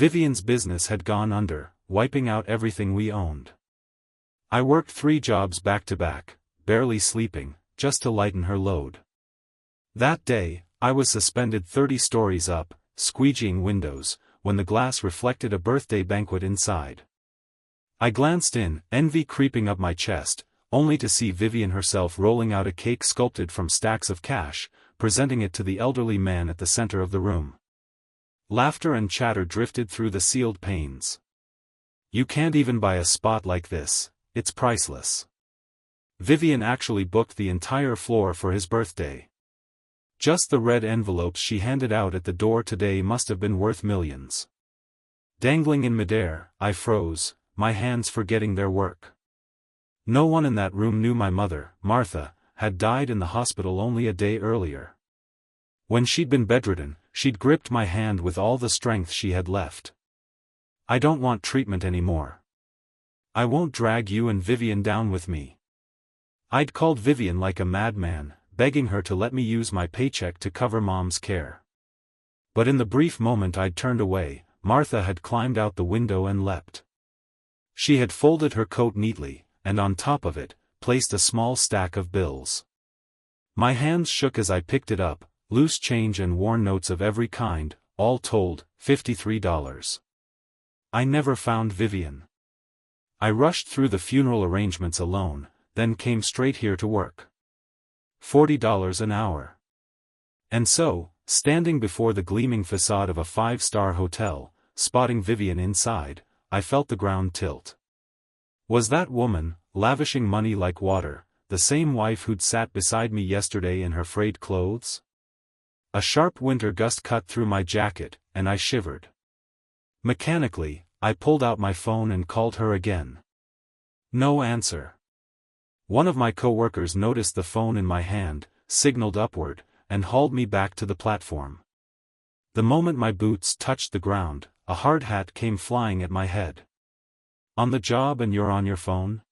Vivian's business had gone under, wiping out everything we owned. I worked 3 jobs back to back, barely sleeping, just to lighten her load. That day, I was suspended 30 stories up, squeegeeing windows, when the glass reflected a birthday banquet inside. I glanced in, envy creeping up my chest, only to see Vivian herself rolling out a cake sculpted from stacks of cash, presenting it to the elderly man at the center of the room. Laughter and chatter drifted through the sealed panes. "You can't even buy a spot like this, it's priceless." Vivian actually booked the entire floor for his birthday. Just the red envelopes she handed out at the door today must have been worth millions. Dangling in midair, I froze, my hands forgetting their work. No one in that room knew my mother, Martha, had died in the hospital only a day earlier. When she'd been bedridden, she'd gripped my hand with all the strength she had left. "I don't want treatment anymore. I won't drag you and Vivian down with me." I'd called Vivian like a madman, begging her to let me use my paycheck to cover Mom's care. But in the brief moment I'd turned away, Martha had climbed out the window and leapt. She had folded her coat neatly, and on top of it, placed a small stack of bills. My hands shook as I picked it up, loose change and worn notes of every kind, all told, $53. I never found Vivian. I rushed through the funeral arrangements alone, then came straight here to work. $40 an hour. And so, standing before the gleaming facade of a 5-star hotel, spotting Vivian inside, I felt the ground tilt. Was that woman, lavishing money like water, the same wife who'd sat beside me yesterday in her frayed clothes? A sharp winter gust cut through my jacket, and I shivered. Mechanically, I pulled out my phone and called her again. No answer. One of my co-workers noticed the phone in my hand, signaled upward, and hauled me back to the platform. The moment my boots touched the ground, a hard hat came flying at my head. "On the job and you're on your phone?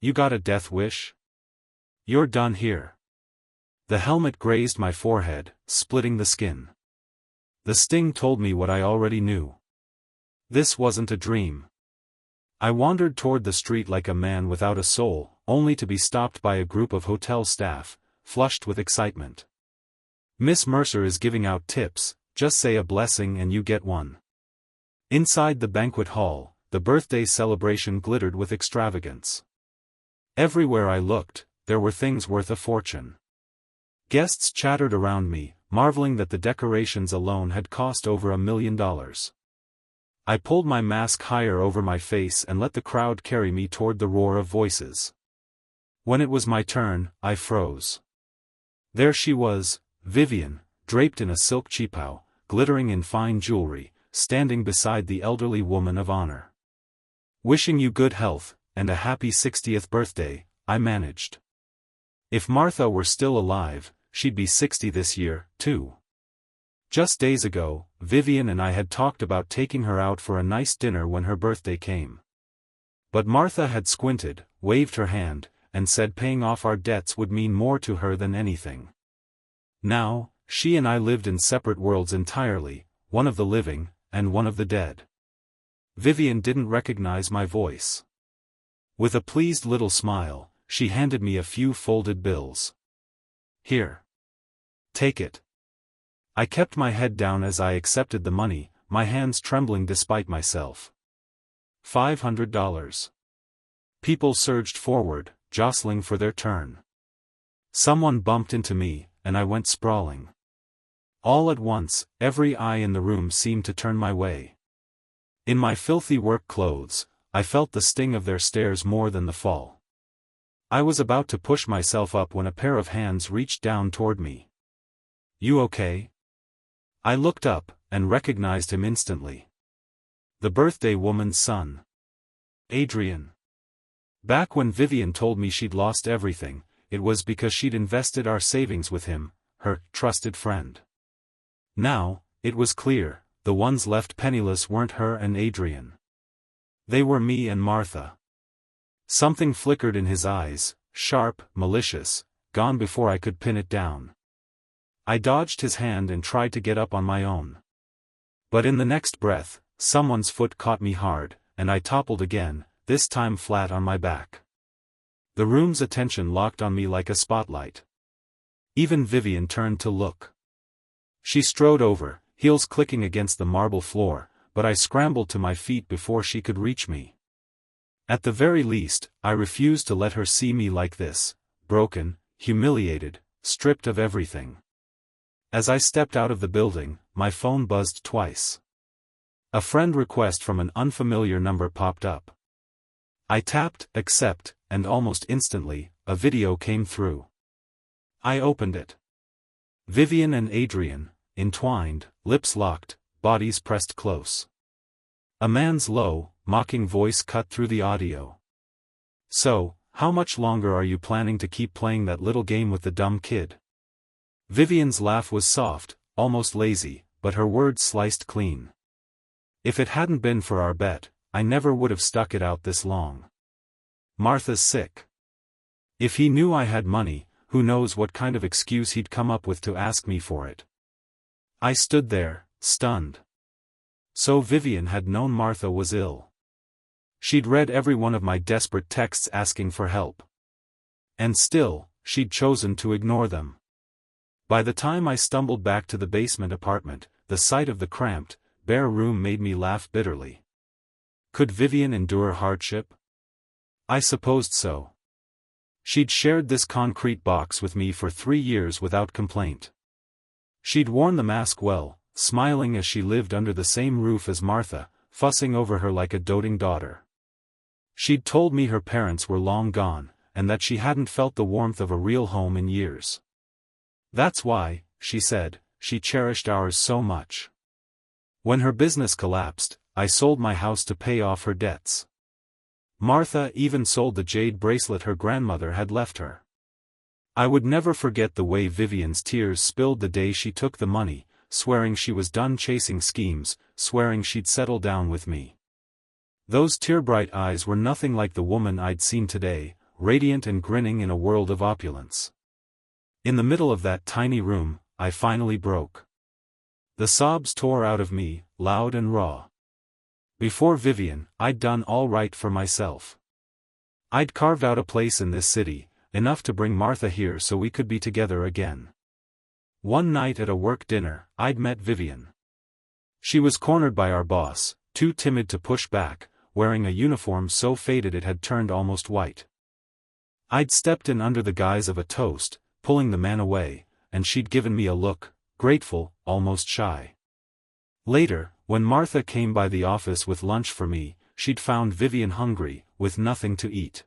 You got a death wish? You're done here." The helmet grazed my forehead, splitting the skin. The sting told me what I already knew. This wasn't a dream. I wandered toward the street like a man without a soul, only to be stopped by a group of hotel staff, flushed with excitement. "Miss Mercer is giving out tips, just say a blessing and you get one." Inside the banquet hall, the birthday celebration glittered with extravagance. Everywhere I looked, there were things worth a fortune. Guests chattered around me, marveling that the decorations alone had cost over $1 million. I pulled my mask higher over my face and let the crowd carry me toward the roar of voices. When it was my turn, I froze. There she was, Vivian, draped in a silk cheapao, glittering in fine jewelry, standing beside the elderly woman of honor. "Wishing you good health, and a happy 60th birthday," I managed. If Martha were still alive, she'd be 60 this year, too. Just days ago, Vivian and I had talked about taking her out for a nice dinner when her birthday came. But Martha had squinted, waved her hand, and said paying off our debts would mean more to her than anything. Now, she and I lived in separate worlds entirely, one of the living, and one of the dead. Vivian didn't recognize my voice. With a pleased little smile, she handed me a few folded bills. "Here. Take it." I kept my head down as I accepted the money, my hands trembling despite myself. $500. People surged forward, jostling for their turn. Someone bumped into me, and I went sprawling. All at once, every eye in the room seemed to turn my way. In my filthy work clothes, I felt the sting of their stares more than the fall. I was about to push myself up when a pair of hands reached down toward me. "You okay?" I looked up, and recognized him instantly. The birthday woman's son. Adrian. Back when Vivian told me she'd lost everything, it was because she'd invested our savings with him, her trusted friend. Now, it was clear, the ones left penniless weren't her and Adrian. They were me and Martha. Something flickered in his eyes, sharp, malicious, gone before I could pin it down. I dodged his hand and tried to get up on my own. But in the next breath, someone's foot caught me hard, and I toppled again, this time flat on my back. The room's attention locked on me like a spotlight. Even Vivian turned to look. She strode over, heels clicking against the marble floor, but I scrambled to my feet before she could reach me. At the very least, I refused to let her see me like this, broken, humiliated, stripped of everything. As I stepped out of the building, my phone buzzed twice. A friend request from an unfamiliar number popped up. I tapped accept, and almost instantly, a video came through. I opened it. Vivian and Adrian, entwined, lips locked, bodies pressed close. A man's low, mocking voice cut through the audio. "So, how much longer are you planning to keep playing that little game with the dumb kid?" Vivian's laugh was soft, almost lazy, but her words sliced clean. "If it hadn't been for our bet, I never would have stuck it out this long. Martha's sick. If he knew I had money, who knows what kind of excuse he'd come up with to ask me for it." I stood there, stunned. So Vivian had known Martha was ill. She'd read every one of my desperate texts asking for help. And still, she'd chosen to ignore them. By the time I stumbled back to the basement apartment, the sight of the cramped, bare room made me laugh bitterly. Could Vivian endure hardship? I supposed so. She'd shared this concrete box with me for 3 years without complaint. She'd worn the mask well, smiling as she lived under the same roof as Martha, fussing over her like a doting daughter. She'd told me her parents were long gone, and that she hadn't felt the warmth of a real home in years. That's why, she said, she cherished ours so much. When her business collapsed, I sold my house to pay off her debts. Martha even sold the jade bracelet her grandmother had left her. I would never forget the way Vivian's tears spilled the day she took the money, swearing she was done chasing schemes, swearing she'd settle down with me. Those tear-bright eyes were nothing like the woman I'd seen today, radiant and grinning in a world of opulence. In the middle of that tiny room, I finally broke. The sobs tore out of me, loud and raw. Before Vivian, I'd done all right for myself. I'd carved out a place in this city, enough to bring Martha here so we could be together again. One night at a work dinner, I'd met Vivian. She was cornered by our boss, too timid to push back, wearing a uniform so faded it had turned almost white. I'd stepped in under the guise of a toast, pulling the man away, and she'd given me a look, grateful, almost shy. Later, when Martha came by the office with lunch for me, she'd found Vivian hungry, with nothing to eat.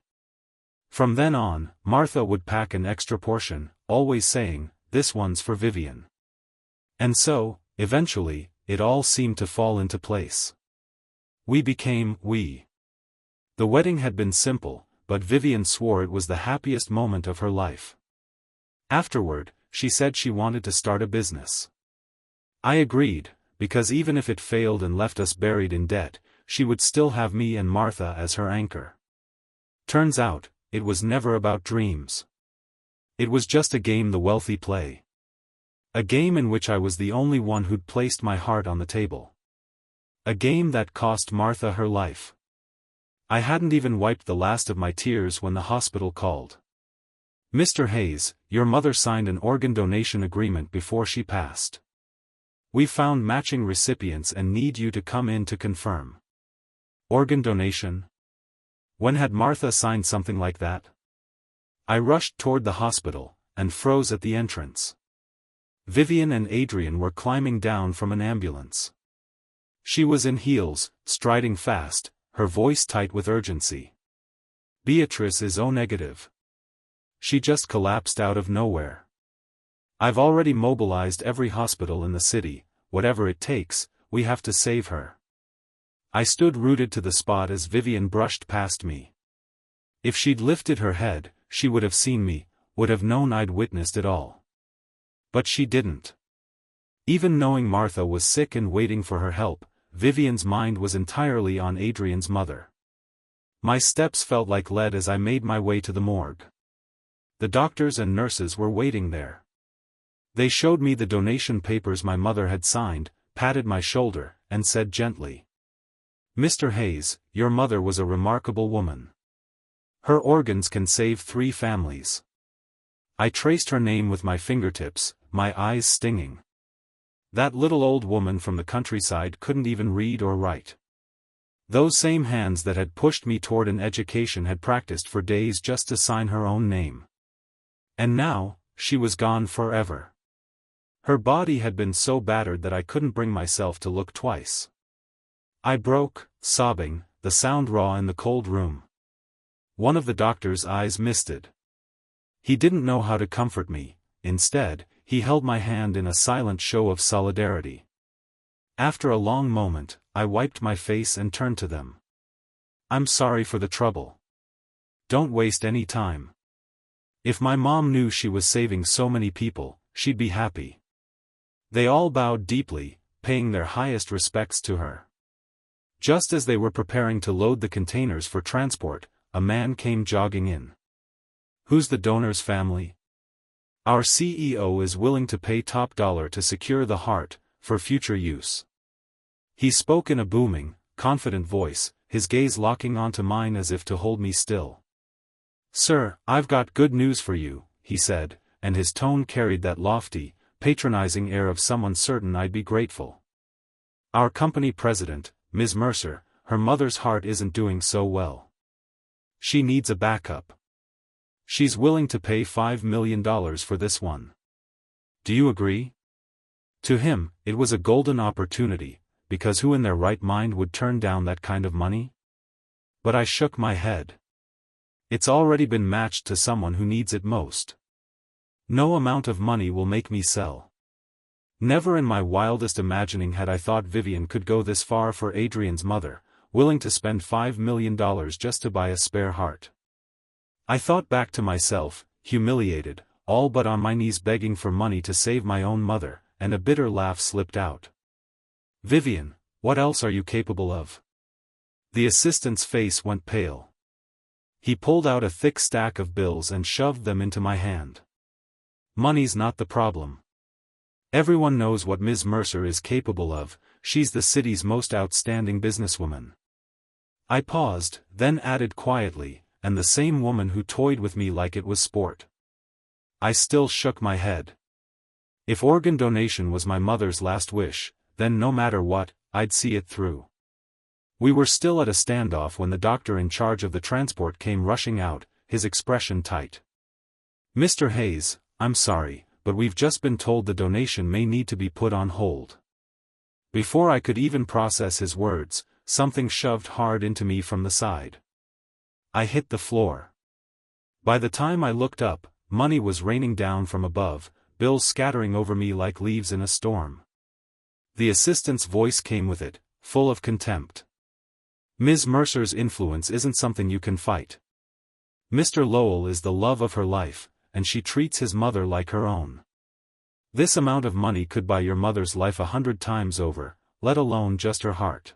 From then on, Martha would pack an extra portion, always saying, "This one's for Vivian." And so, eventually, it all seemed to fall into place. We became we. The wedding had been simple, but Vivian swore it was the happiest moment of her life. Afterward, she said she wanted to start a business. I agreed, because even if it failed and left us buried in debt, she would still have me and Martha as her anchor. Turns out, it was never about dreams. It was just a game the wealthy play. A game in which I was the only one who'd placed my heart on the table. A game that cost Martha her life. I hadn't even wiped the last of my tears when the hospital called. "Mr. Hayes, your mother signed an organ donation agreement before she passed. We found matching recipients and need you to come in to confirm." Organ donation? When had Martha signed something like that? I rushed toward the hospital, and froze at the entrance. Vivian and Adrian were climbing down from an ambulance. She was in heels, striding fast, her voice tight with urgency. "Beatrice is O-negative. She just collapsed out of nowhere. I've already mobilized every hospital in the city, whatever it takes, we have to save her." I stood rooted to the spot as Vivian brushed past me. If she'd lifted her head, she would have seen me, would have known I'd witnessed it all. But she didn't. Even knowing Martha was sick and waiting for her help, Vivian's mind was entirely on Adrian's mother. My steps felt like lead as I made my way to the morgue. The doctors and nurses were waiting there. They showed me the donation papers my mother had signed, patted my shoulder, and said gently, Mr. Hayes, your mother was a remarkable woman. Her organs can save 3 families. I traced her name with my fingertips, my eyes stinging. That little old woman from the countryside couldn't even read or write. Those same hands that had pushed me toward an education had practiced for days just to sign her own name. And now, she was gone forever. Her body had been so battered that I couldn't bring myself to look twice. I broke, sobbing, the sound raw in the cold room. One of the doctor's eyes misted. He didn't know how to comfort me. Instead, he held my hand in a silent show of solidarity. After a long moment, I wiped my face and turned to them. I'm sorry for the trouble. Don't waste any time. If my mom knew she was saving so many people, she'd be happy. They all bowed deeply, paying their highest respects to her. Just as they were preparing to load the containers for transport, a man came jogging in. Who's the donor's family? Our CEO is willing to pay top dollar to secure the heart, for future use. He spoke in a booming, confident voice, his gaze locking onto mine as if to hold me still. Sir, I've got good news for you, he said, and his tone carried that lofty, patronizing air of someone certain I'd be grateful. Our company president, Ms. Mercer, her mother's heart isn't doing so well. She needs a backup. She's willing to pay $5 million for this one. Do you agree? To him, it was a golden opportunity, because who in their right mind would turn down that kind of money? But I shook my head. It's already been matched to someone who needs it most. No amount of money will make me sell. Never in my wildest imagining had I thought Vivian could go this far for Adrian's mother, willing to spend $5 million just to buy a spare heart. I thought back to myself, humiliated, all but on my knees begging for money to save my own mother, and a bitter laugh slipped out. Vivian, what else are you capable of? The assistant's face went pale. He pulled out a thick stack of bills and shoved them into my hand. Money's not the problem. Everyone knows what Ms. Mercer is capable of, she's the city's most outstanding businesswoman. I paused, then added quietly, and the same woman who toyed with me like it was sport. I still shook my head. If organ donation was my mother's last wish, then no matter what, I'd see it through. We were still at a standoff when the doctor in charge of the transport came rushing out, his expression tight. Mr. Hayes, I'm sorry, but we've just been told the donation may need to be put on hold. Before I could even process his words, something shoved hard into me from the side. I hit the floor. By the time I looked up, money was raining down from above, bills scattering over me like leaves in a storm. The assistant's voice came with it, full of contempt. Ms. Mercer's influence isn't something you can fight. Mr. Lowell is the love of her life, and she treats his mother like her own. This amount of money could buy your mother's life 100 times over, let alone just her heart.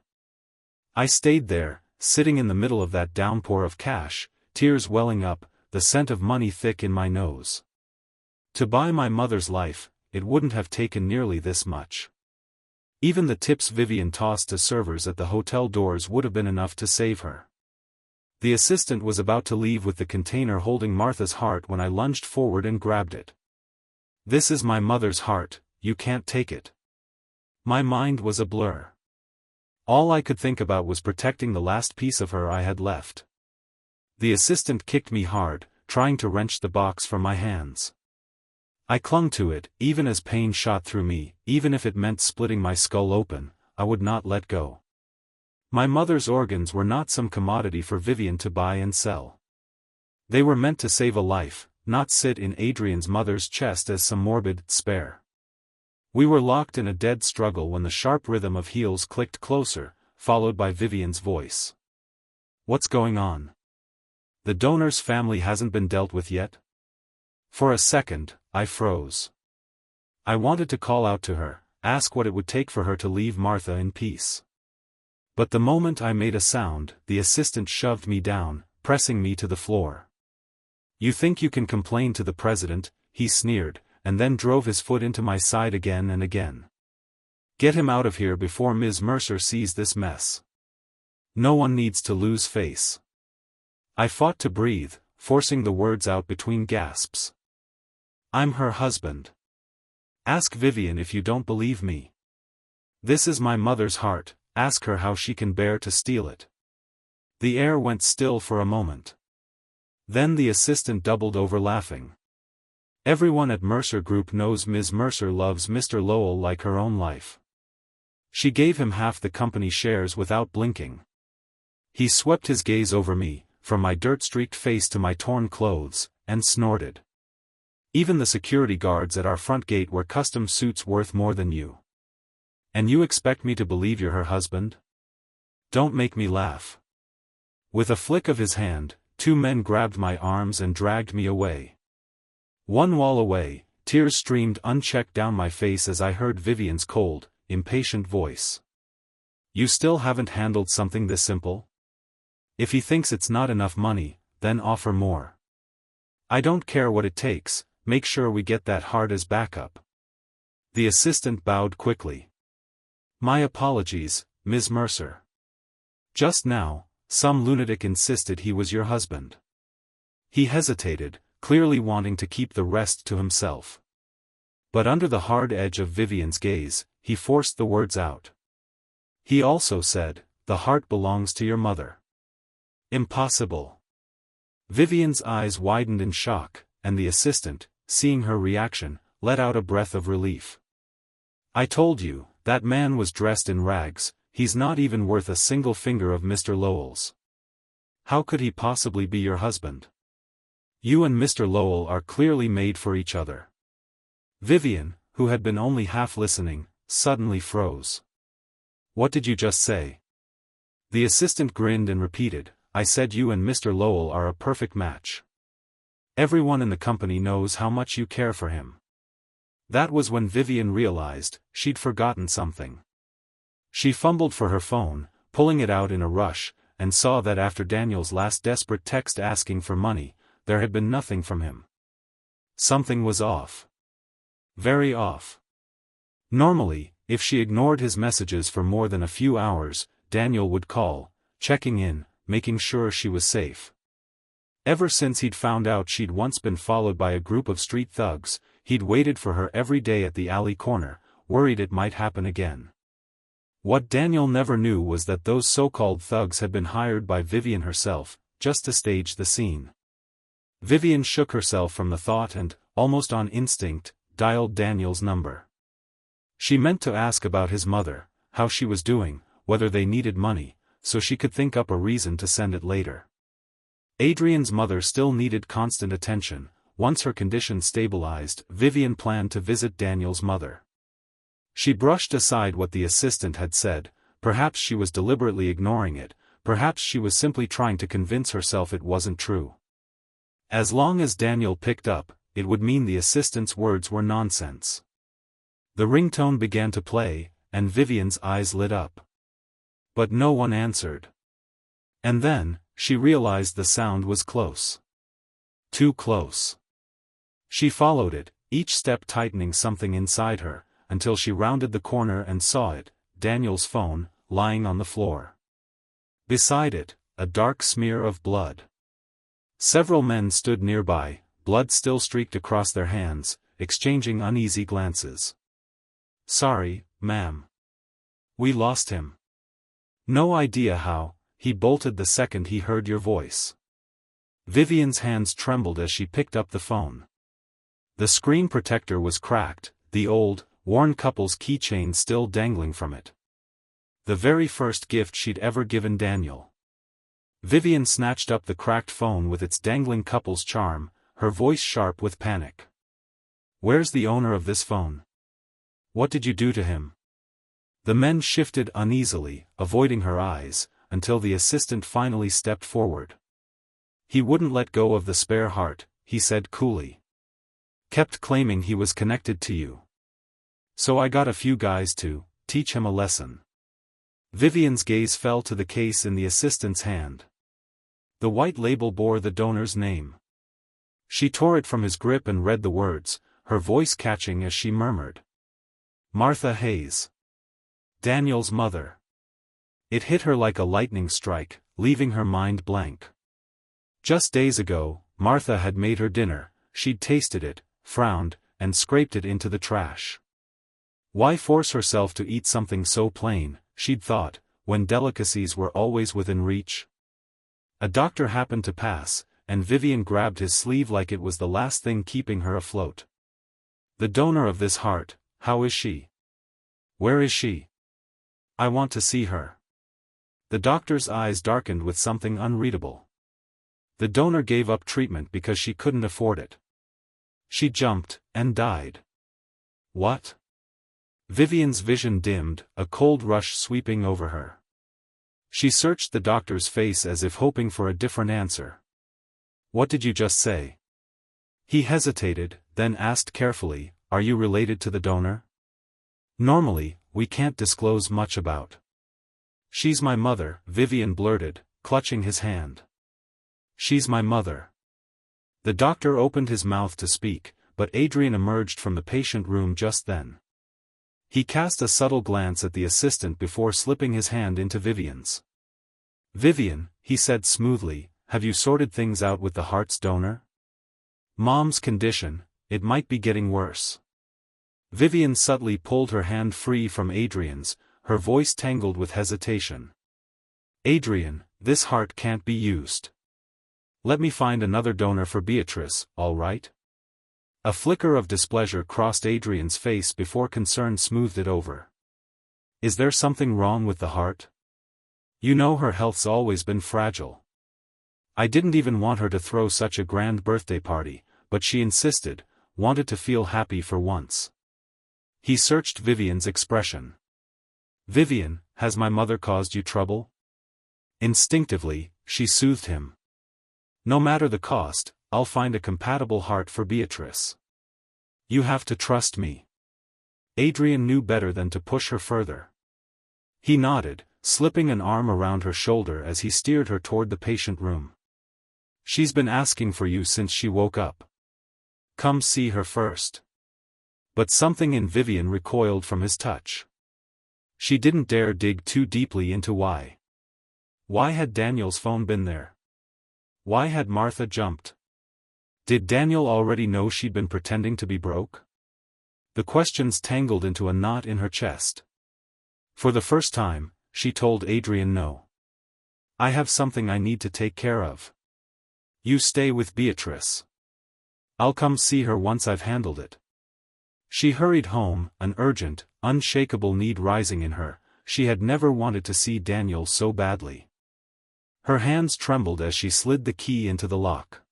I stayed there, sitting in the middle of that downpour of cash, tears welling up, the scent of money thick in my nose. To buy my mother's life, it wouldn't have taken nearly this much. Even the tips Vivian tossed to servers at the hotel doors would have been enough to save her. The assistant was about to leave with the container holding Martha's heart when I lunged forward and grabbed it. This is my mother's heart, you can't take it. My mind was a blur. All I could think about was protecting the last piece of her I had left. The assistant kicked me hard, trying to wrench the box from my hands. I clung to it, even as pain shot through me, even if it meant splitting my skull open, I would not let go. My mother's organs were not some commodity for Vivian to buy and sell. They were meant to save a life, not sit in Adrian's mother's chest as some morbid spare. We were locked in a dead struggle when the sharp rhythm of heels clicked closer, followed by Vivian's voice. What's going on? The donor's family hasn't been dealt with yet? For a second, I froze. I wanted to call out to her, ask what it would take for her to leave Martha in peace. But the moment I made a sound, the assistant shoved me down, pressing me to the floor. You think you can complain to the president, he sneered, and then drove his foot into my side again and again. Get him out of here before Ms. Mercer sees this mess. No one needs to lose face. I fought to breathe, forcing the words out between gasps. I'm her husband. Ask Vivian if you don't believe me. This is my mother's heart, ask her how she can bear to steal it. The air went still for a moment. Then the assistant doubled over laughing. Everyone at Mercer Group knows Ms. Mercer loves Mr. Lowell like her own life. She gave him half the company shares without blinking. He swept his gaze over me, from my dirt-streaked face to my torn clothes, and snorted. Even the security guards at our front gate wear custom suits worth more than you. And you expect me to believe you're her husband? Don't make me laugh. With a flick of his hand, 2 men grabbed my arms and dragged me away. One wall away, tears streamed unchecked down my face as I heard Vivian's cold, impatient voice. You still haven't handled something this simple? If he thinks it's not enough money, then offer more. I don't care what it takes, make sure we get that heart as backup. The assistant bowed quickly. My apologies, Ms. Mercer. Just now, some lunatic insisted he was your husband. He hesitated, clearly wanting to keep the rest to himself. But under the hard edge of Vivian's gaze, he forced the words out. He also said, the heart belongs to your mother. Impossible. Vivian's eyes widened in shock, and the assistant, seeing her reaction, let out a breath of relief. I told you, that man was dressed in rags, he's not even worth a single finger of Mr. Lowell's. How could he possibly be your husband? You and Mr. Lowell are clearly made for each other. Vivian, who had been only half listening, suddenly froze. What did you just say? The assistant grinned and repeated, I said you and Mr. Lowell are a perfect match. Everyone in the company knows how much you care for him. That was when Vivian realized, she'd forgotten something. She fumbled for her phone, pulling it out in a rush, and saw that after Daniel's last desperate text asking for money, there had been nothing from him. Something was off. Very off. Normally, if she ignored his messages for more than a few hours, Daniel would call, checking in, making sure she was safe. Ever since he'd found out she'd once been followed by a group of street thugs, he'd waited for her every day at the alley corner, worried it might happen again. What Daniel never knew was that those so-called thugs had been hired by Vivian herself, just to stage the scene. Vivian shook herself from the thought and, almost on instinct, dialed Daniel's number. She meant to ask about his mother, how she was doing, whether they needed money, so she could think up a reason to send it later. Adrian's mother still needed constant attention. Once her condition stabilized, Vivian planned to visit Daniel's mother. She brushed aside what the assistant had said, perhaps she was deliberately ignoring it, perhaps she was simply trying to convince herself it wasn't true. As long as Daniel picked up, it would mean the assistant's words were nonsense. The ringtone began to play, and Vivian's eyes lit up. But no one answered. And then, she realized the sound was close. Too close. She followed it, each step tightening something inside her, until she rounded the corner and saw it, Daniel's phone, lying on the floor. Beside it, a dark smear of blood. Several men stood nearby, blood still streaked across their hands, exchanging uneasy glances. Sorry, ma'am. We lost him. No idea how, he bolted the second he heard your voice. Vivian's hands trembled as she picked up the phone. The screen protector was cracked, the old, worn couple's keychain still dangling from it. The very first gift she'd ever given Daniel. Vivian snatched up the cracked phone with its dangling couple's charm, her voice sharp with panic. Where's the owner of this phone? What did you do to him? The men shifted uneasily, avoiding her eyes, until the assistant finally stepped forward. He wouldn't let go of the spare heart, he said coolly. Kept claiming he was connected to you. So I got a few guys to teach him a lesson. Vivian's gaze fell to the case in the assistant's hand. The white label bore the donor's name. She tore it from his grip and read the words, her voice catching as she murmured. Martha Hayes. Daniel's mother. It hit her like a lightning strike, leaving her mind blank. Just days ago, Martha had made her dinner, she'd tasted it, frowned, and scraped it into the trash. Why force herself to eat something so plain, she'd thought, when delicacies were always within reach? A doctor happened to pass, and Vivian grabbed his sleeve like it was the last thing keeping her afloat. The donor of this heart, how is she? Where is she? I want to see her. The doctor's eyes darkened with something unreadable. The donor gave up treatment because she couldn't afford it. She jumped, and died. What? Vivian's vision dimmed, a cold rush sweeping over her. She searched the doctor's face as if hoping for a different answer. What did you just say? He hesitated, then asked carefully, are you related to the donor? Normally, we can't disclose much about. She's my mother, Vivian blurted, clutching his hand. She's my mother. The doctor opened his mouth to speak, but Adrian emerged from the patient room just then. He cast a subtle glance at the assistant before slipping his hand into Vivian's. Vivian, he said smoothly, have you sorted things out with the heart's donor? Mom's condition, it might be getting worse. Vivian subtly pulled her hand free from Adrian's, her voice tangled with hesitation. Adrian, this heart can't be used. Let me find another donor for Beatrice, all right? A flicker of displeasure crossed Adrian's face before concern smoothed it over. Is there something wrong with the heart? You know her health's always been fragile. I didn't even want her to throw such a grand birthday party, but she insisted, wanted to feel happy for once. He searched Vivian's expression. Vivian, has my mother caused you trouble? Instinctively, she soothed him. No matter the cost, I'll find a compatible heart for Beatrice. You have to trust me. Adrian knew better than to push her further. He nodded, slipping an arm around her shoulder as he steered her toward the patient room. She's been asking for you since she woke up. Come see her first. But something in Vivian recoiled from his touch. She didn't dare dig too deeply into why. Why had Daniel's phone been there? Why had Martha jumped? Did Daniel already know she'd been pretending to be broke? The questions tangled into a knot in her chest. For the first time, she told Adrian no. I have something I need to take care of. You stay with Beatrice. I'll come see her once I've handled it. She hurried home, an urgent, unshakable need rising in her. She had never wanted to see Daniel so badly. Her hands trembled as she slid the key into the lock.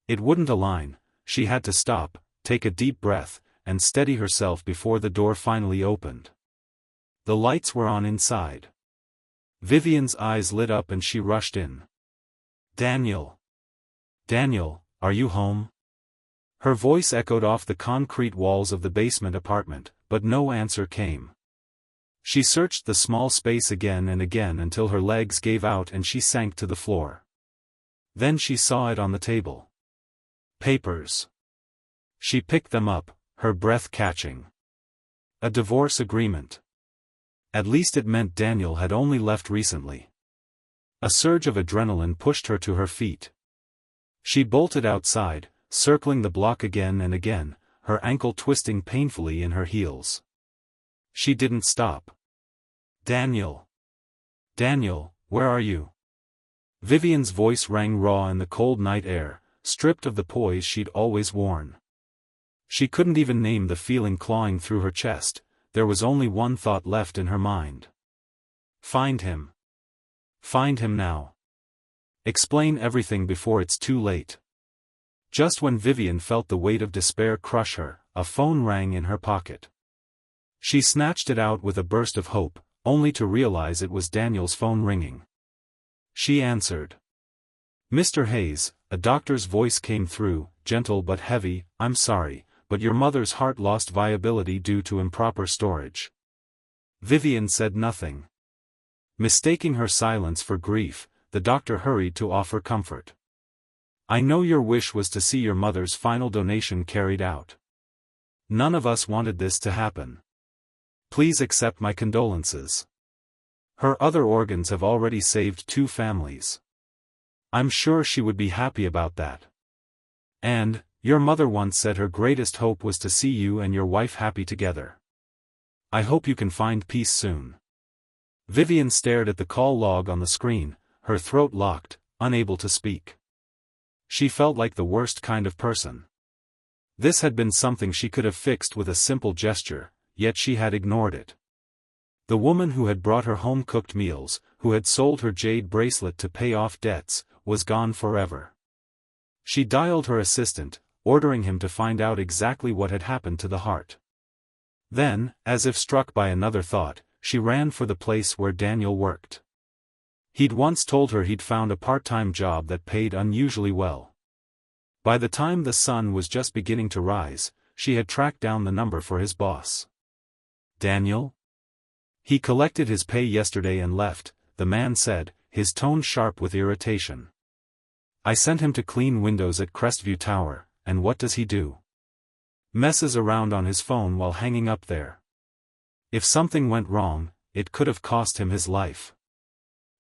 It wouldn't align, she had to stop, take a deep breath, and steady herself before the door finally opened. The lights were on inside. Vivian's eyes lit up and she rushed in. Daniel. Daniel, are you home? Her voice echoed off the concrete walls of the basement apartment, but no answer came. She searched the small space again and again until her legs gave out and she sank to the floor. Then she saw it on the table. Papers. She picked them up, her breath catching. A divorce agreement. At least it meant Daniel had only left recently. A surge of adrenaline pushed her to her feet. She bolted outside, circling the block again and again, her ankle twisting painfully in her heels. She didn't stop. Daniel. Daniel, where are you? Vivian's voice rang raw in the cold night air, stripped of the poise she'd always worn. She couldn't even name the feeling clawing through her chest, there was only one thought left in her mind. Find him. Find him now. Explain everything before it's too late. Just when Vivian felt the weight of despair crush her, a phone rang in her pocket. She snatched it out with a burst of hope, only to realize it was Daniel's phone ringing. She answered. Mr. Hayes, a doctor's voice came through, gentle but heavy, I'm sorry, but your mother's heart lost viability due to improper storage. Vivian said nothing. Mistaking her silence for grief, the doctor hurried to offer comfort. I know your wish was to see your mother's final donation carried out. None of us wanted this to happen. Please accept my condolences. Her other organs have already saved 2 families. I'm sure she would be happy about that. And, your mother once said her greatest hope was to see you and your wife happy together. I hope you can find peace soon. Vivian stared at the call log on the screen, her throat locked, unable to speak. She felt like the worst kind of person. This had been something she could have fixed with a simple gesture, yet she had ignored it. The woman who had brought her home-cooked meals, who had sold her jade bracelet to pay off debts, was gone forever. She dialed her assistant, ordering him to find out exactly what had happened to the heart. Then, as if struck by another thought, she ran for the place where Daniel worked. He'd once told her he'd found a part-time job that paid unusually well. By the time the sun was just beginning to rise, she had tracked down the number for his boss. Daniel? He collected his pay yesterday and left, the man said, his tone sharp with irritation. I sent him to clean windows at Crestview Tower, and what does he do? Messes around on his phone while hanging up there. If something went wrong, it could have cost him his life.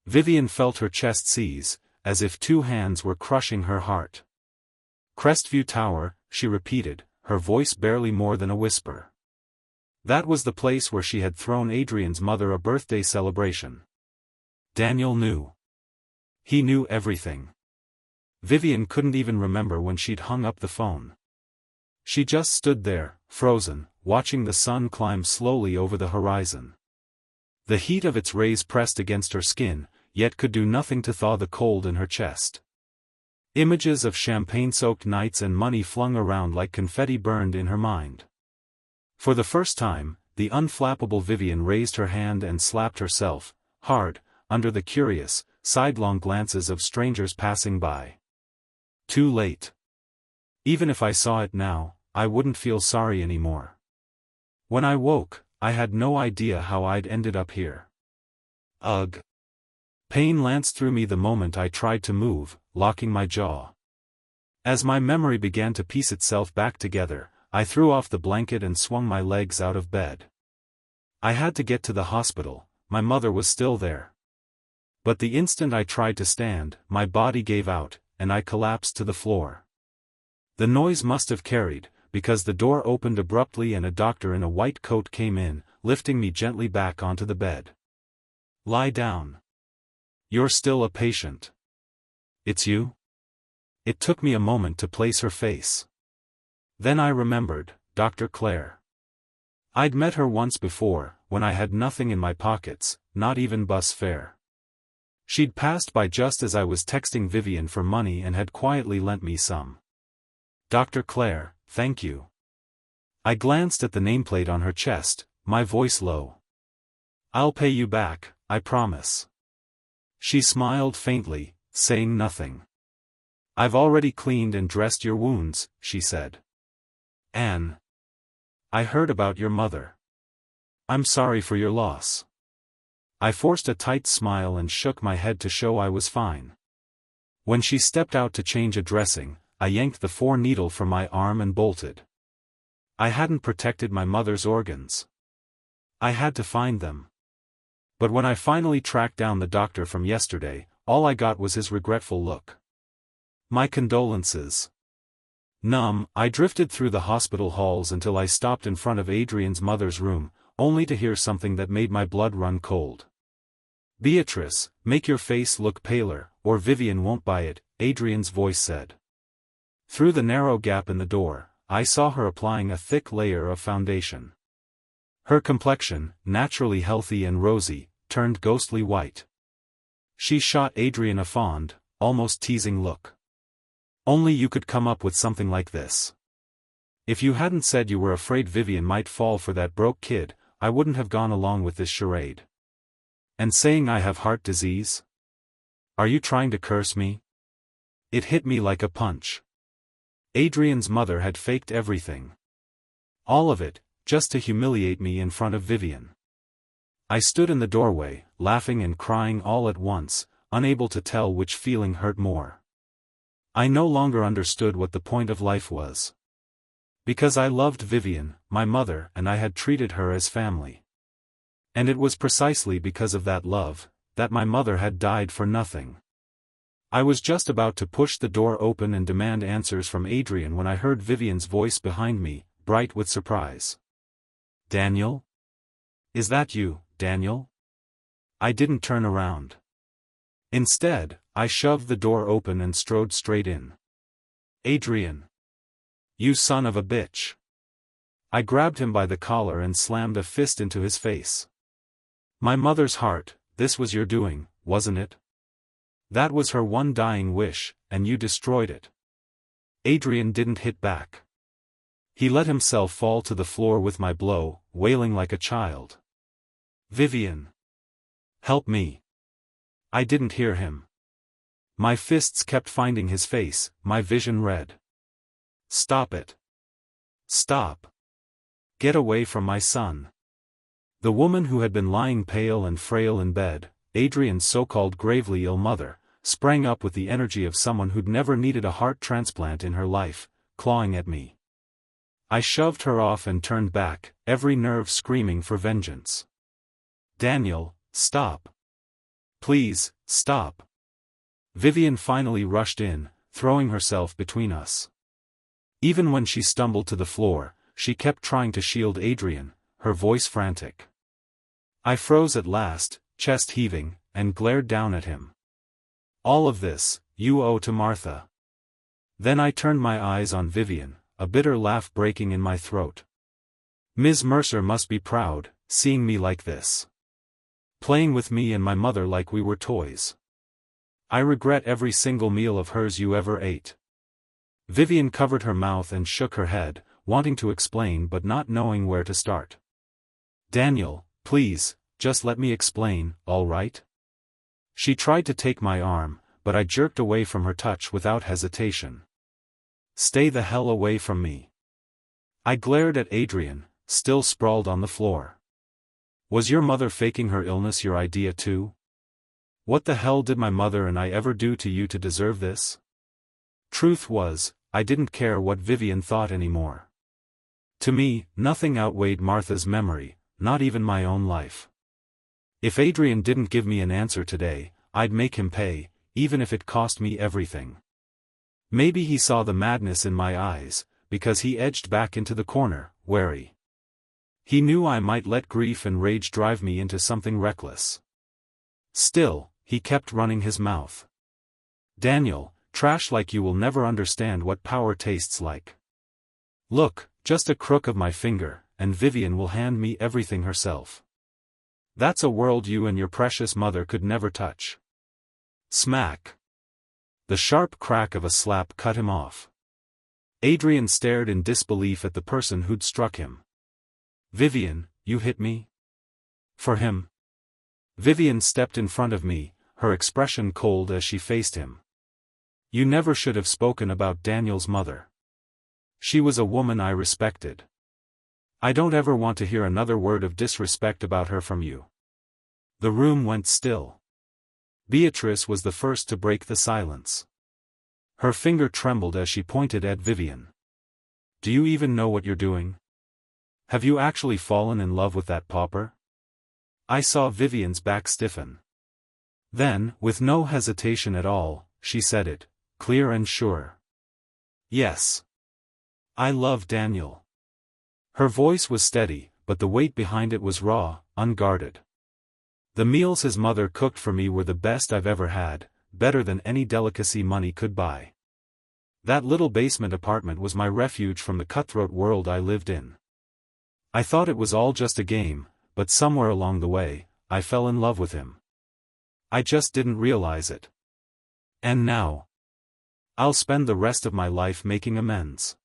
Vivian felt her chest seize, as if 2 hands were crushing her heart. Crestview Tower, she repeated, her voice barely more than a whisper. That was the place where she had thrown Adrian's mother a birthday celebration. Daniel knew. He knew everything. Vivian couldn't even remember when she'd hung up the phone. She just stood there, frozen, watching the sun climb slowly over the horizon. The heat of its rays pressed against her skin, yet could do nothing to thaw the cold in her chest. Images of champagne-soaked nights and money flung around like confetti burned in her mind. For the first time, the unflappable Vivian raised her hand and slapped herself, hard, under the curious, sidelong glances of strangers passing by. Too late. Even if I saw it now, I wouldn't feel sorry anymore. When I woke, I had no idea how I'd ended up here. Ugh. Pain lanced through me the moment I tried to move, locking my jaw. As my memory began to piece itself back together, I threw off the blanket and swung my legs out of bed. I had to get to the hospital, my mother was still there. But the instant I tried to stand, my body gave out, and I collapsed to the floor. The noise must have carried, because the door opened abruptly and a doctor in a white coat came in, lifting me gently back onto the bed. Lie down. You're still a patient. It's you? It took me a moment to place her face. Then I remembered, Dr. Claire. I'd met her once before, when I had nothing in my pockets, not even bus fare. She'd passed by just as I was texting Vivian for money and had quietly lent me some. Dr. Claire, thank you. I glanced at the nameplate on her chest, my voice low. I'll pay you back, I promise. She smiled faintly, saying nothing. I've already cleaned and dressed your wounds, she said. Anne. I heard about your mother. I'm sorry for your loss. I forced a tight smile and shook my head to show I was fine. When she stepped out to change a dressing, I yanked the 4-needle from my arm and bolted. I hadn't protected my mother's organs. I had to find them. But when I finally tracked down the doctor from yesterday, all I got was his regretful look. My condolences. Numb, I drifted through the hospital halls until I stopped in front of Adrian's mother's room, only to hear something that made my blood run cold. Beatrice, make your face look paler, or Vivian won't buy it, Adrian's voice said. Through the narrow gap in the door, I saw her applying a thick layer of foundation. Her complexion, naturally healthy and rosy, turned ghostly white. She shot Adrian a fond, almost teasing look. Only you could come up with something like this. If you hadn't said you were afraid Vivian might fall for that broke kid, I wouldn't have gone along with this charade. And saying I have heart disease? Are you trying to curse me? It hit me like a punch. Adrian's mother had faked everything. All of it, just to humiliate me in front of Vivian. I stood in the doorway, laughing and crying all at once, unable to tell which feeling hurt more. I no longer understood what the point of life was. Because I loved Vivian, my mother, and I had treated her as family. And it was precisely because of that love, that my mother had died for nothing. I was just about to push the door open and demand answers from Adrian when I heard Vivian's voice behind me, bright with surprise. "Daniel? Is that you, Daniel?" I didn't turn around. Instead, I shoved the door open and strode straight in. "Adrian! You son of a bitch!" I grabbed him by the collar and slammed a fist into his face. "My mother's heart, this was your doing, wasn't it? That was her one dying wish, and you destroyed it." Adrian didn't hit back. He let himself fall to the floor with my blow, wailing like a child. "Vivian! Help me!" I didn't hear him. My fists kept finding his face, my vision red. "Stop it! Stop! Get away from my son!" The woman who had been lying pale and frail in bed, Adrian's so-called gravely ill mother, sprang up with the energy of someone who'd never needed a heart transplant in her life, clawing at me. I shoved her off and turned back, every nerve screaming for vengeance. "Daniel, stop! Please, stop!" Vivian finally rushed in, throwing herself between us. Even when she stumbled to the floor, she kept trying to shield Adrian, her voice frantic. I froze at last, chest heaving, and glared down at him. "All of this, you owe to Martha." Then I turned my eyes on Vivian, a bitter laugh breaking in my throat. "Ms. Mercer must be proud, seeing me like this. Playing with me and my mother like we were toys. I regret every single meal of hers you ever ate." Vivian covered her mouth and shook her head, wanting to explain but not knowing where to start. "Daniel, please, just let me explain, all right?" She tried to take my arm, but I jerked away from her touch without hesitation. "Stay the hell away from me." I glared at Adrian, still sprawled on the floor. "Was your mother faking her illness your idea too? What the hell did my mother and I ever do to you to deserve this?" Truth was, I didn't care what Vivian thought anymore. To me, nothing outweighed Martha's memory, not even my own life. If Adrian didn't give me an answer today, I'd make him pay, even if it cost me everything. Maybe he saw the madness in my eyes, because he edged back into the corner, wary. He knew I might let grief and rage drive me into something reckless. Still, he kept running his mouth. "Daniel, trash like you will never understand what power tastes like. Look, just a crook of my finger, and Vivian will hand me everything herself. That's a world you and your precious mother could never touch." Smack! The sharp crack of a slap cut him off. Adrian stared in disbelief at the person who'd struck him. "Vivian, you hit me?" "For him." Vivian stepped in front of me, her expression cold as she faced him. "You never should have spoken about Daniel's mother. She was a woman I respected. I don't ever want to hear another word of disrespect about her from you." The room went still. Beatrice was the first to break the silence. Her finger trembled as she pointed at Vivian. "Do you even know what you're doing? Have you actually fallen in love with that pauper?" I saw Vivian's back stiffen. Then, with no hesitation at all, she said it, clear and sure. "Yes. I love Daniel." Her voice was steady, but the weight behind it was raw, unguarded. "The meals his mother cooked for me were the best I've ever had, better than any delicacy money could buy. That little basement apartment was my refuge from the cutthroat world I lived in. I thought it was all just a game, but somewhere along the way, I fell in love with him. I just didn't realize it. And now, I'll spend the rest of my life making amends."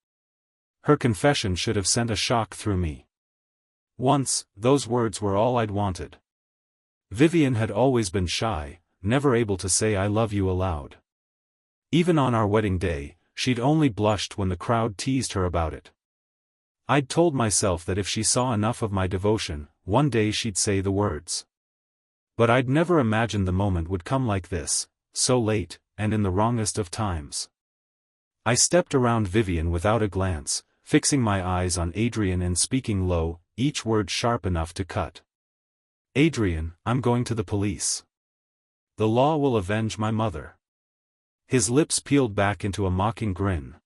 Her confession should have sent a shock through me. Once, those words were all I'd wanted. Vivian had always been shy, never able to say "I love you" aloud. Even on our wedding day, she'd only blushed when the crowd teased her about it. I'd told myself that if she saw enough of my devotion, one day she'd say the words. But I'd never imagined the moment would come like this, so late, and in the wrongest of times. I stepped around Vivian without a glance, fixing my eyes on Adrian and speaking low, each word sharp enough to cut. Adrian, I'm going to the police. The law will avenge my mother. His lips peeled back into a mocking grin.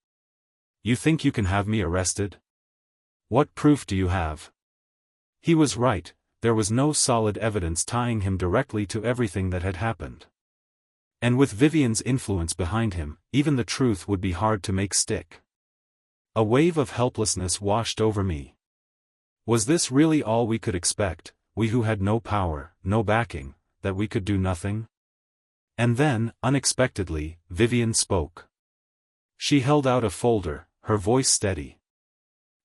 You think you can have me arrested? What proof do you have? He was right, there was no solid evidence tying him directly to everything that had happened. And with Vivian's influence behind him, even the truth would be hard to make stick. A wave of helplessness washed over me. Was this really all we could expect, we who had no power, no backing, that we could do nothing? And then, unexpectedly, Vivian spoke. She held out a folder, her voice steady.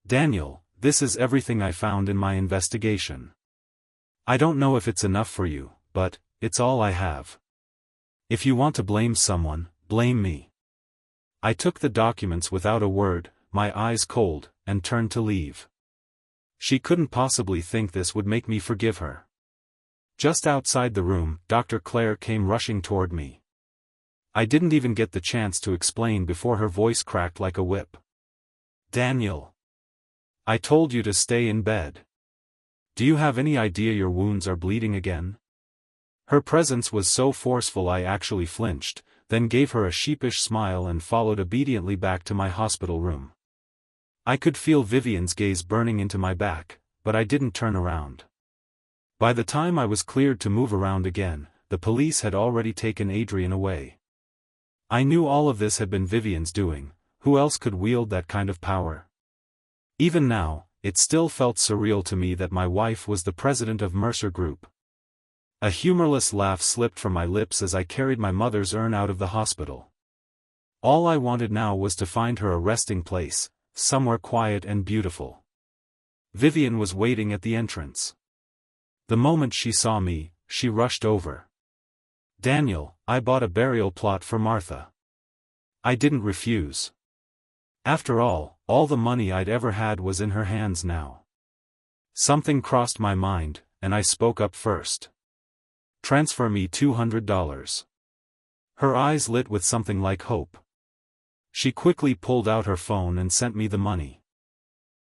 Daniel, this is everything I found in my investigation. I don't know if it's enough for you, but it's all I have. If you want to blame someone, blame me. I took the documents without a word, my eyes cold, and turned to leave. She couldn't possibly think this would make me forgive her. Just outside the room, Dr. Claire came rushing toward me. I didn't even get the chance to explain before her voice cracked like a whip. Daniel. I told you to stay in bed. Do you have any idea your wounds are bleeding again? Her presence was so forceful I actually flinched, then gave her a sheepish smile and followed obediently back to my hospital room. I could feel Vivian's gaze burning into my back, but I didn't turn around. By the time I was cleared to move around again, the police had already taken Adrian away. I knew all of this had been Vivian's doing, who else could wield that kind of power? Even now, it still felt surreal to me that my wife was the president of Mercer Group. A humorless laugh slipped from my lips as I carried my mother's urn out of the hospital. All I wanted now was to find her a resting place, somewhere quiet and beautiful. Vivian was waiting at the entrance. The moment she saw me, she rushed over. Daniel, I bought a burial plot for Martha. I didn't refuse. After all the money I'd ever had was in her hands now. Something crossed my mind, and I spoke up first. Transfer me $200. Her eyes lit with something like hope. She quickly pulled out her phone and sent me the money.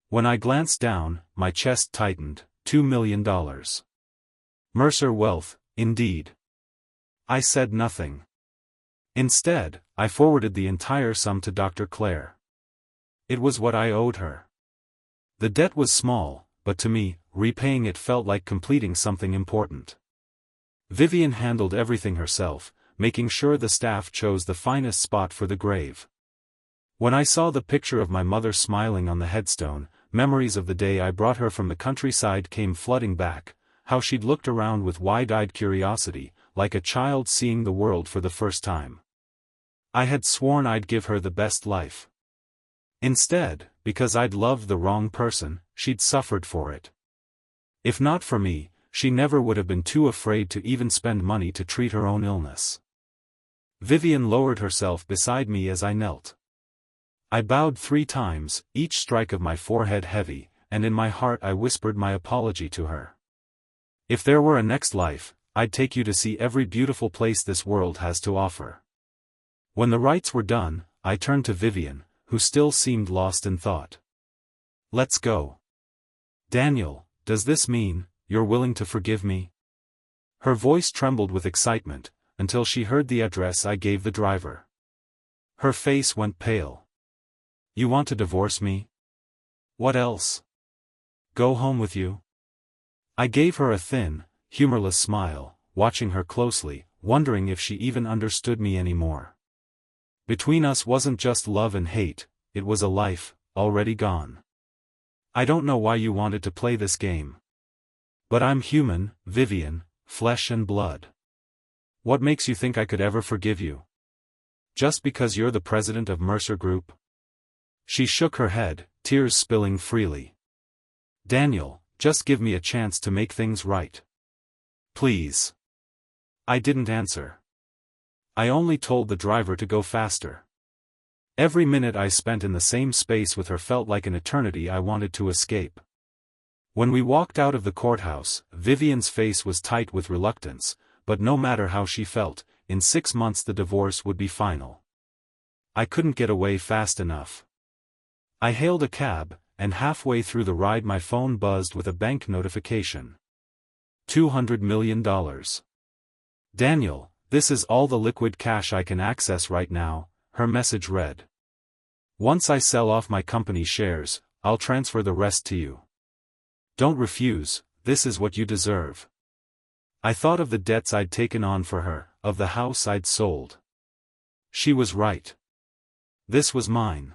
When I glanced down, my chest tightened. $2 million. Mercer wealth, indeed. I said nothing. Instead, I forwarded the entire sum to Dr. Claire. It was what I owed her. The debt was small, but to me, repaying it felt like completing something important. Vivian handled everything herself, making sure the staff chose the finest spot for the grave. When I saw the picture of my mother smiling on the headstone, memories of the day I brought her from the countryside came flooding back, how she'd looked around with wide-eyed curiosity, like a child seeing the world for the first time. I had sworn I'd give her the best life. Instead, because I'd loved the wrong person, she'd suffered for it. If not for me, she never would have been too afraid to even spend money to treat her own illness. Vivian lowered herself beside me as I knelt. I bowed 3 times, each strike of my forehead heavy, and in my heart I whispered my apology to her. If there were a next life, I'd take you to see every beautiful place this world has to offer. When the rites were done, I turned to Vivian, who still seemed lost in thought. Let's go. Daniel, does this mean you're willing to forgive me? Her voice trembled with excitement, until she heard the address I gave the driver. Her face went pale. You want to divorce me? What else? Go home with you? I gave her a thin, humorless smile, watching her closely, wondering if she even understood me anymore. Between us wasn't just love and hate, it was a life, already gone. I don't know why you wanted to play this game. But I'm human, Vivian, flesh and blood. What makes you think I could ever forgive you? Just because you're the president of Mercer Group? She shook her head, tears spilling freely. Daniel, just give me a chance to make things right. Please. I didn't answer. I only told the driver to go faster. Every minute I spent in the same space with her felt like an eternity I wanted to escape. When we walked out of the courthouse, Vivian's face was tight with reluctance, but no matter how she felt, in 6 months the divorce would be final. I couldn't get away fast enough. I hailed a cab, and halfway through the ride my phone buzzed with a bank notification. $200 million. Daniel, this is all the liquid cash I can access right now, her message read. Once I sell off my company shares, I'll transfer the rest to you. Don't refuse, this is what you deserve. I thought of the debts I'd taken on for her, of the house I'd sold. She was right. This was mine.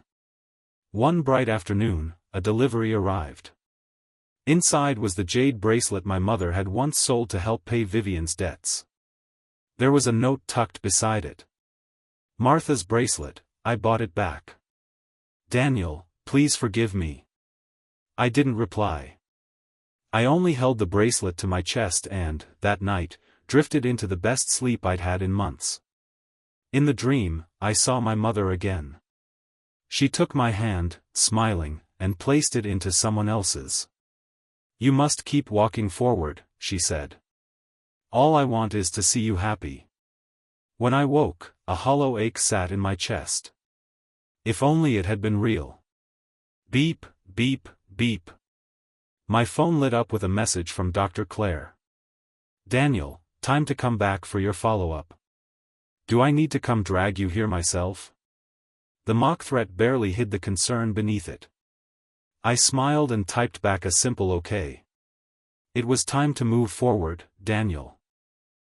One bright afternoon, a delivery arrived. Inside was the jade bracelet my mother had once sold to help pay Vivian's debts. There was a note tucked beside it. Martha's bracelet, I bought it back. Daniel, please forgive me. I didn't reply. I only held the bracelet to my chest and, that night, drifted into the best sleep I'd had in months. In the dream, I saw my mother again. She took my hand, smiling, and placed it into someone else's. You must keep walking forward, she said. All I want is to see you happy. When I woke, a hollow ache sat in my chest. If only it had been real. Beep, beep, beep. My phone lit up with a message from Dr. Claire. Daniel, time to come back for your follow-up. Do I need to come drag you here myself? The mock threat barely hid the concern beneath it. I smiled and typed back a simple okay. It was time to move forward, Daniel.